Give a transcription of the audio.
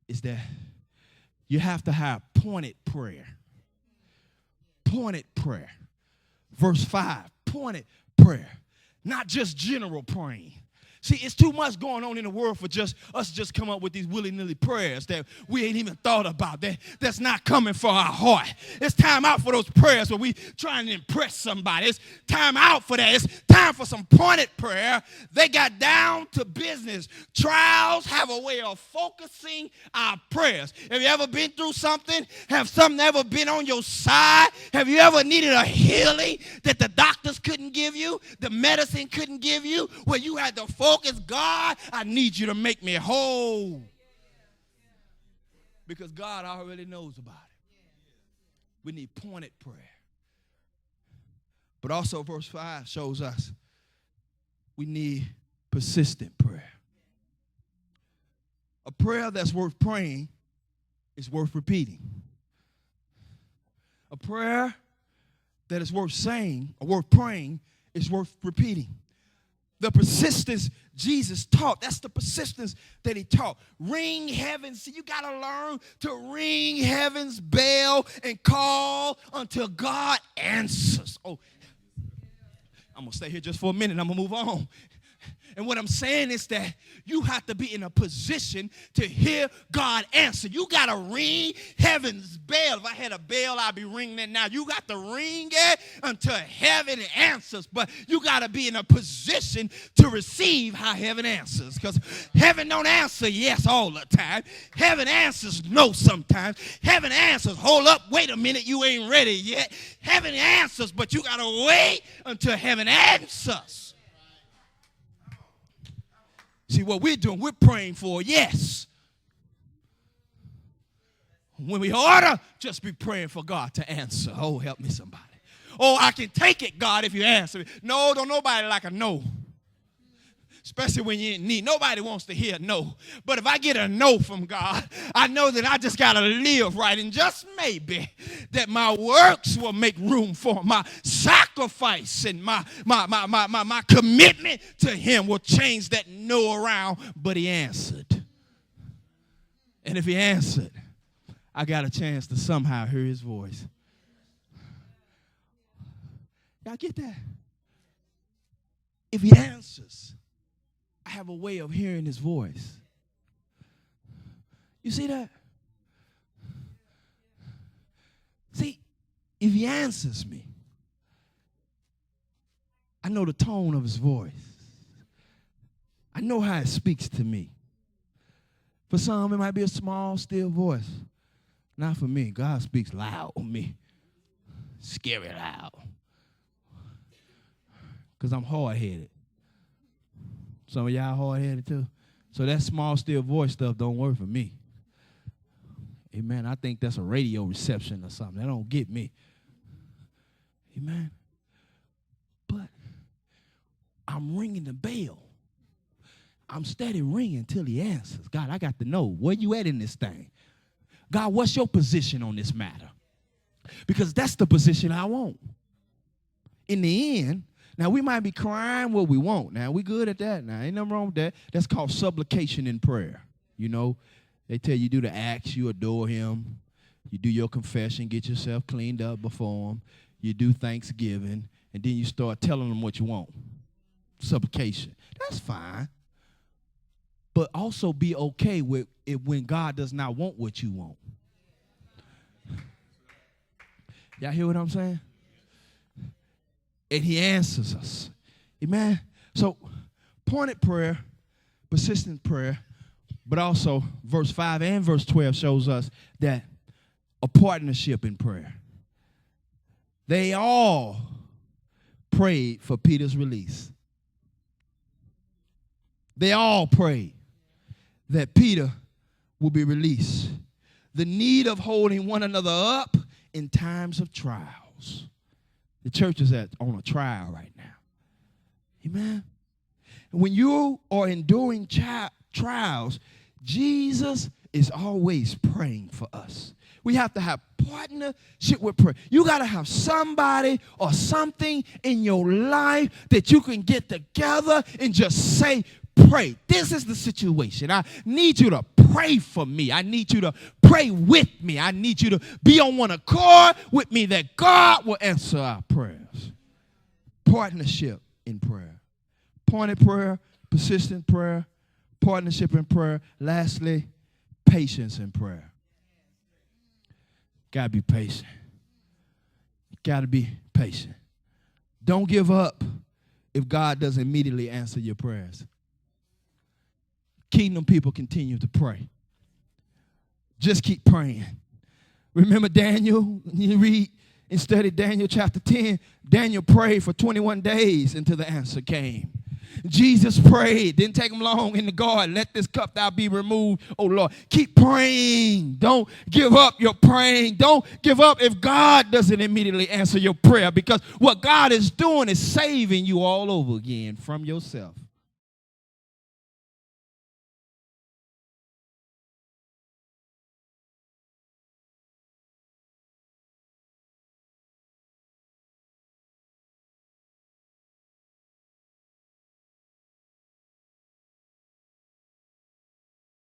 is that you have to have pointed prayer. Pointed prayer. Verse 5, pointed prayer. Not just general praying. See, it's too much going on in the world for just us just come up with these willy-nilly prayers that we ain't even thought about, that's not coming for our heart. It's time out for those prayers where we trying to impress somebody. It's time out for that. It's time for some pointed prayer. They got down to business. Trials have a way of focusing our prayers. Have you ever been through something? Have something ever been on your side? Have you ever needed a healing that the doctors couldn't give you, the medicine couldn't give you, where you had to focus, God, I need you to make me whole. Because God already knows about it. We need pointed prayer. But also verse 5 shows us we need persistent prayer. A prayer that's worth praying is worth repeating. A prayer that is worth saying or worth praying is worth repeating. The persistence Jesus taught, that's the persistence that he taught. Ring heaven's, see, you got to learn to ring heaven's bell and call until God answers. Oh, I'm going to stay here just for a minute. I'm going to move on. And what I'm saying is that you have to be in a position to hear God answer. You got to ring heaven's bell. If I had a bell, I'd be ringing it now. You got to ring it until heaven answers. But you got to be in a position to receive how heaven answers. Because heaven don't answer yes all the time. Heaven answers no sometimes. Heaven answers, hold up, wait a minute, you ain't ready yet. Heaven answers, but you got to wait until heaven answers. See, what we're doing, we're praying for yes. When we ought to just be praying for God to answer. Oh, help me somebody. Oh, I can take it, God, if you answer me. No, don't nobody like a no. Especially when you're in need. Nobody wants to hear no. But if I get a no from God, I know that I just got to live right. And just maybe that my works will make room for my sacrifice, and my commitment to him will change that no around. But he answered. And if he answered, I got a chance to somehow hear his voice. Y'all get that? If he answers, I have a way of hearing his voice. You see that? See, if he answers me, I know the tone of his voice. I know how it speaks to me. For some, it might be a small, still voice. Not for me. God speaks loud on me. Scary loud. Because I'm hard-headed. Some of y'all hard-headed too. So that small, still voice stuff don't work for me. Amen. I think that's a radio reception or something. That don't get me. Amen. But I'm ringing the bell. I'm steady ringing until he answers. God, I got to know where you at in this thing. God, what's your position on this matter? Because that's the position I want. In the end, now, we might be crying what we want. Now, we good at that. Now, ain't nothing wrong with that. That's called supplication in prayer. You know, they tell you do the acts, you adore him. You do your confession, get yourself cleaned up before him. You do thanksgiving, and then you start telling them what you want. Supplication. That's fine. But also be okay with it when God does not want what you want. Y'all hear what I'm saying? And he answers us. Amen. So, pointed prayer, persistent prayer, but also verse 5 and verse 12 shows us that a partnership in prayer. They all prayed for Peter's release. They all prayed that Peter will be released. The need of holding one another up in times of trials. The church is on a trial right now. Amen. When you are enduring trials, Jesus is always praying for us. We have to have partnership with prayer. You got to have somebody or something in your life that you can get together and just say, pray. This is the situation. I need you to pray for me. I need you to pray with me. I need you to be on one accord with me that God will answer our prayers. Partnership in prayer. Pointed prayer, persistent prayer, partnership in prayer. Lastly, patience in prayer. Got to be patient. Got to be patient. Don't give up if God doesn't immediately answer your prayers. Kingdom people continue to pray. Just keep praying. Remember Daniel? You read and study Daniel chapter 10. Daniel prayed for 21 days until the answer came. Jesus prayed. Didn't take him long in the garden. Let this cup thou be removed, oh Lord. Keep praying. Don't give up your praying. Don't give up if God doesn't immediately answer your prayer, because what God is doing is saving you all over again from yourself.